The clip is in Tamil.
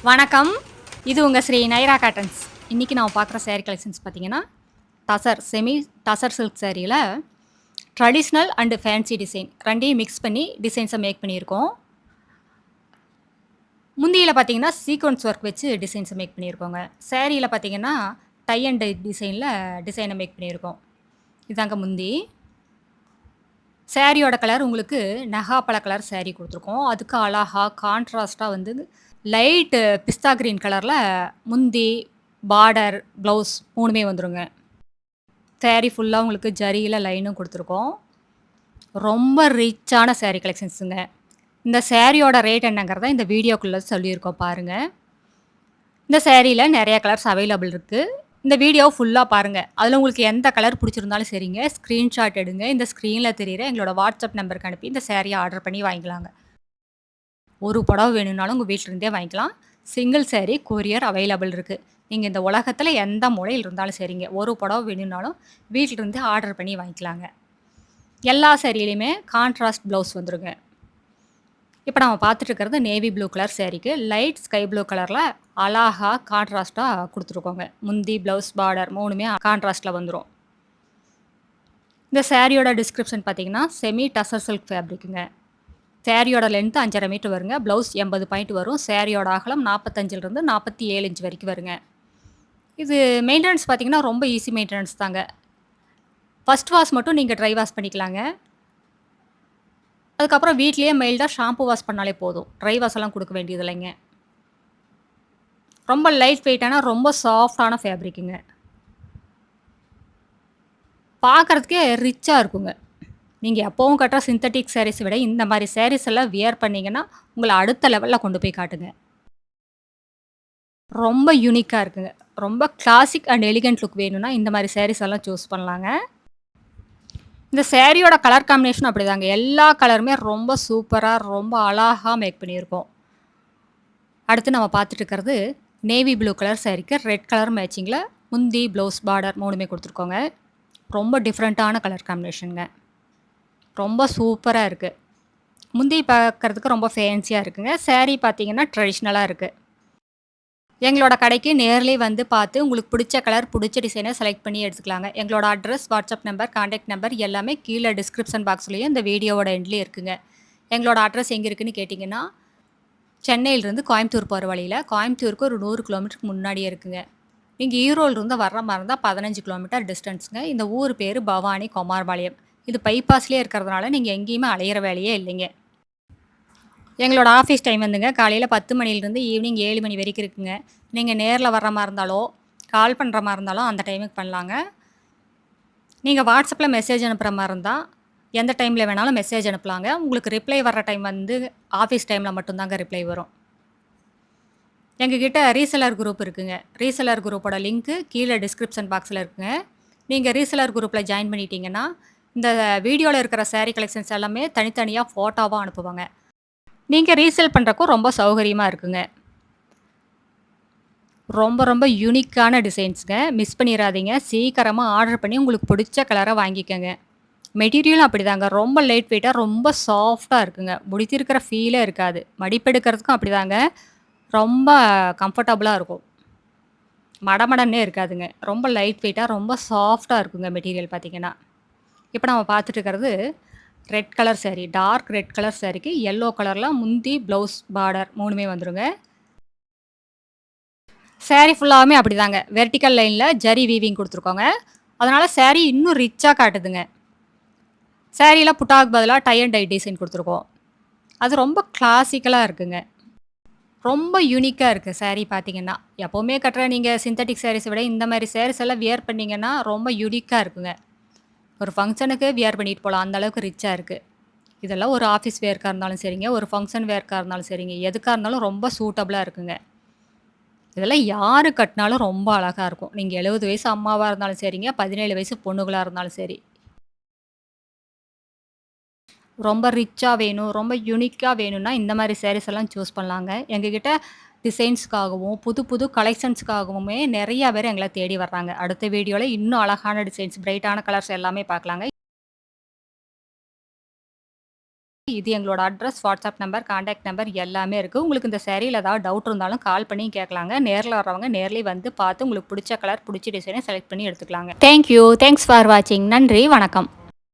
வணக்கம். இது உங்க ஸ்ரீ நைரா காட்டன்ஸ். இன்னைக்கு நான் பார்க்குற சாரீ கலெக்ஷன்ஸ் பார்த்தீங்கன்னா, டசர் சில்க் சாரீல ட்ரெடிஷ்னல் அண்ட் ஃபேன்சி டிசைன் 2யும் மிக்ஸ் பண்ணி டிசைன்ஸை மேக் பண்ணியிருக்கோம். முந்தியில பார்த்தீங்கன்னா, சீக்வென்ஸ் ஒர்க் வச்சு டிசைன்ஸை மேக் பண்ணியிருக்கோங்க. சாரீல பார்த்தீங்கன்னா, டை அண்ட் டை டிசைனை மேக் பண்ணியிருக்கோம். இதாங்க முந்தி. சாரியோட கலர் உங்களுக்கு நகாப்பழ கலர் சாரீ குடுத்துருக்கோம். அதுக்கு அழகா கான்ட்ராஸ்ட்டா வந்து லைட் பிஸ்தா கிரீன் கலர்ல முந்தி, பார்டர், ப்ளவுஸ் 3மே வந்துருங்க. சாரீ ஃபுல்லா உங்களுக்கு ஜரியில லைனும் குடுத்துருக்கோம். ரொம்ப ரிச்சான சாரீ கலெக்ஷன்ஸுங்க. இந்த சாரியோட ரேட் என்னங்கிறத இந்த வீடியோக்குள்ள சொல்லியிருக்கோம் பாருங்க. இந்த சாரீல நெறைய கலர்ஸ் அவைலபிள் இருக்கு. இந்த வீடியோ ஃபுல்லா பாருங்க. அதுல உங்களுக்கு எந்த கலர் புடிச்சிருந்தாலும் சரிங்க, ஸ்கிரீன்ஷாட் எடுங்க. இந்த ஸ்க்ரீன்ல தெரியிற எங்களோட வாட்ஸ்அப் நம்பருக்கு அனுப்பி இந்த சாரீய ஆர்டர் பண்ணி வாங்கிக்கலாங்க. ஒரு புடவ வேணும்னாலும் உங்க வீட்ல இருந்தே வாங்கிக்கலாம். சிங்கிள் சாரீ கொரியர் அவைலபிள் இருக்கு. நீங்க இந்த உலகத்துல எந்த மூலையில இருந்தாலும் சரிங்க, ஒரு புடவ வேணும்னாலும் வீட்ல இருந்தே ஆர்டர் பண்ணி வாங்கிக்கலாங்க. எல்லா சாரீலயுமே கான்ட்ராஸ்ட் ப்ளவுஸ் வந்துருங்க. இப்ப நம்ம பார்த்துட்டு இருக்கிறது நேவி ப்ளூ கலர் சாரீக்கு லைட் ஸ்கை ப்ளூ கலர்ல அழகா கான்ட்ராஸ்ட்டா குடுத்துருக்கோங்க. முந்தி, ப்ளவுஸ், பார்டர் 3மே கான்ட்ராஸ்ட்ல வந்துரும். இந்த சாரியோட டிஸ்கிரிப்ஷன் பார்த்தீங்கன்னா, செமி டசர் சில்க் ஃபேப்ரிக்குங்க. சாரியோட லென்த் 5½ மீட்டர் வருங்க. ப்ளவுஸ் 80 பாயிண்ட் வரும். சாரியோட அகலம் 45லிருந்து 47 இன்ச் வரைக்கும் வருங்க. இது மெயின்டனன்ஸ் பார்த்தீங்கன்னா, ரொம்ப ஈஸி மெயின்டனன்ஸ் தாங்க. ஃபர்ஸ்ட் வாஷ் மட்டும் நீங்க ட்ரை வாஷ் பண்ணிக்கலாங்க. அதுக்கப்புறம் வீட்லயே மைல்டா ஷாம்பு வாஷ் பண்ணாலே போதும். ட்ரை வாஷ் எல்லாம் குடுக்க வேண்டியது இல்லைங்க. ரொம்ப லைட் வெயிட்டான, ரொம்ப சாஃப்ட்டான ஃபேப்ரிக்குங்க. பார்க்கறதுக்கே ரிச்சா இருக்குங்க. நீங்க எப்பவும் கட்டுற சிந்தெடிக் சாரீஸ் விட இந்த மாரி சாரீஸ் எல்லாம் வியர் பண்ணீங்கன்னா, உங்கள அடுத்த லெவல்ல கொண்டு போய் காட்டுங்க. ரொம்ப யூனிக்கா இருக்குங்க. ரொம்ப கிளாசிக் அண்ட் எலிகன்ட் லுக் வேணும்னா, இந்த மாரி சாரீஸ் எல்லாம் சூஸ் பண்ணலாங்க. இந்த சாரியோட கலர் காம்பினேஷனும் அப்படிதாங்க. எல்லா கலருமே ரொம்ப சூப்பரா, ரொம்ப அழகா மேக் பண்ணியிருக்கோம். அடுத்து நம்ம பார்த்துட்டு இருக்கிறது, நேவி ப்ளூ கலர் சாரீக்கு ரெட் கலர் மேட்சிங்ல முந்தி, ப்ளவுஸ், பார்டர் 3மே குடுத்துருக்கோங்க. ரொம்ப டிஃப்ரெண்ட்டான கலர் காம்பினேஷன்ங்க. ரொம்ப சூப்பரா இருக்கு. முந்தி பார்க்கறதுக்கு ரொம்ப ஃபேன்சியா இருக்குங்க. சாரீ பார்த்தீங்கன்னா, ட்ரெடிஷ்னலா இருக்கு. எங்களோட கடைக்கு நேர்லயே வந்து பார்த்து, உங்களுக்கு பிடிச்ச கலர், பிடிச்ச டிசைன செலக்ட் பண்ணி எடுத்துக்கலாங்க. எங்களோட address, WhatsApp number, contact number எல்லாமே கீழ டிஸ்கிரிப்ஷன் பாக்ஸ்லயும், இந்த வீடியோவோட எண்ட்லயும் இருக்குங்க. எங்களோட அட்ரஸ் எங்க இருக்குன்னு கேட்டீங்கன்னா, சென்னையிலிருந்து கோயம்புத்தூர் போற வழியில, கோயம்புத்தூருக்கு ஒரு 100 கிலோமீட்டருக்கு முன்னாடியே இருக்குங்க. நீங்க ஈரோடுலருந்து வர்ற மாரி இருந்தா 15 கிலோமீட்டர் டிஸ்டன்ஸ்ங்க. இந்த ஊர் பேரு பவானி குமாரபாளையம். இது பைபாஸ்லயே இருக்கிறதுனால, நீங்க எங்கேயுமே அலையிற வேலையே இல்லைங்க. எங்களோட ஆஃபீஸ் டைம் வந்துங்க காலையில 10 மணிலேருந்து ஈவினிங் 7 மணி வரைக்கும் இருக்குங்க. நீங்க நேர்ல வர்ற மாரி இருந்தாலோ, கால் பண்ற மாரி இருந்தாலும் அந்த டைமுக்கு பண்ணலாங்க. நீங்க வாட்ஸ்அப்ல மெசேஜ் அனுப்புற மாரி இருந்தா, எந்த டைம்ல வேணாலும் மெசேஜ் அனுப்பலாங்க. உங்களுக்கு ரிப்ளை வர்ற டைம் வந்து ஆஃபீஸ் டைம்ல மட்டும் தாங்க ரிப்ளை வரும். எங்ககிட்ட ரீசெல்லர் குரூப் இருக்குங்க. ரீசெல்லர் குரூப்போட லிங்க்கு கீழ டிஸ்கிரிப்ஷன் பாக்ஸ்ல இருக்குங்க. நீங்க ரீசெல்லர் குரூப்ல ஜாயின் பண்ணிட்டீங்கன்னா, இந்த வீடியோல இருக்கிற சாரீ கலெக்ஷன்ஸ் எல்லாமே தனித்தனியா ஃபோட்டோவா அனுப்புவாங்க. நீங்க ரீசேல் பண்றக்கும் ரொம்ப சௌகரியமா இருக்குங்க. ரொம்ப ரொம்ப யூனிக்கான டிசைன்ஸ்ங்க. மிஸ் பண்ணிறாதீங்க. சீக்கிரமா ஆர்டர் பண்ணி உங்களுக்கு பிடிச்ச கலர வாங்கிக்கங்க. மெட்டீரியலும் அப்படிதாங்க. ரொம்ப லைட் வெயிட்டா, ரொம்ப சாஃப்ட்டா இருக்குங்க. முடித்திருக்கிற ஃபீலே இருக்காது. மடிப்பெடுக்கிறதுக்கும் அப்படிதாங்க. ரொம்ப கம்ஃபர்டபுளா இருக்கும். மடமடன்னே இருக்காதுங்க. ரொம்ப லைட் வெயிட்டா, ரொம்ப சாஃப்ட்டா இருக்குங்க மெட்டீரியல் பார்த்தீங்கன்னா. இப்ப நம்ம பார்த்துட்டு இருக்கிறது red colour sari. Dark red colour சாரீக்கு எல்லோ கலர்ல முந்தி, ப்ளவுஸ், பார்டர் 3மே வந்துருங்க. சாரீ ஃபுல்லாவுமே அப்படிதாங்க. வெர்டிகல் லைன்ல ஜரி வீவிங் குடுத்துருக்கோங்க. அதனால சாரீ இன்னும் ரிச்சா காட்டுதுங்க. சாரீல புட்டாக்கு பதிலா டை அண்ட் டை டிசைன் குடுத்துருக்கோம். அது ரொம்ப கிளாசிக்கலா இருக்குங்க. ரொம்ப யூனிக்கா இருக்கு சாரீ பார்த்தீங்கன்னா. எப்பவுமே கட்டுற நீங்க சிந்தெடிக் சாரீஸ விட இந்த மாரி சாரீஸ் எல்லாம் வியர் பண்ணீங்கன்னா, ரொம்ப யூனிக்கா இருக்குங்க. ஒரு ஃபங்ஷனுக்கு வியர் பண்ணிட்டு போலாம். அந்த அளவுக்கு ரிச்சா இருக்கு. இதெல்லாம் ஒரு ஆஃபீஸ் வேர்க்கா இருந்தாலும் சரிங்க, ஒரு ஃபங்ஷன் வேர்க்கா இருந்தாலும் சரிங்க, எதுக்கா இருந்தாலும் ரொம்ப சூட்டபிளா இருக்குங்க. இதெல்லாம் யாரு கட்டினாலும் ரொம்ப அழகா இருக்கும். நீங்க 70 வயசு அம்மாவா இருந்தாலும் சரிங்க, 17 வயசு பொண்ணுங்களா இருந்தாலும் சரி. ரொம்ப ரிச்சா வேணும், ரொம்ப யூனிக்கா வேணும்னா, இந்த மாரி சாரீஸ் எல்லாம் சூஸ் பண்ணலாங்க. எங்ககிட்ட டிசைன்ஸ்க்காகவும், புது புது கலெக்ஷன்ஸ்க்காகவுமே நெறைய பேர் எங்கள தேடி வர்றாங்க. அடுத்த வீடியோல இன்னும் அழகான டிசைன்ஸ், பிரைட்டான கலர்ஸ் எல்லாமே பார்க்கலாங்க. இது எங்களோட address, WhatsApp number, contact number எல்லாமே இருக்கு. உங்களுக்கு இந்த சாரீல ஏதாவது டவுட் இருந்தாலும் கால் பண்ணி கேட்கலாங்க. நேர்ல வர்றவங்க நேர்லயே வந்து பார்த்து உங்களுக்கு புடிச்ச கலர், புடிச்ச டிசைன செலக்ட் பண்ணி எடுத்துக்கலாங்க. Thank you. தேங்க்ஸ் ஃபார் வாட்சிங். நன்றி. வணக்கம்.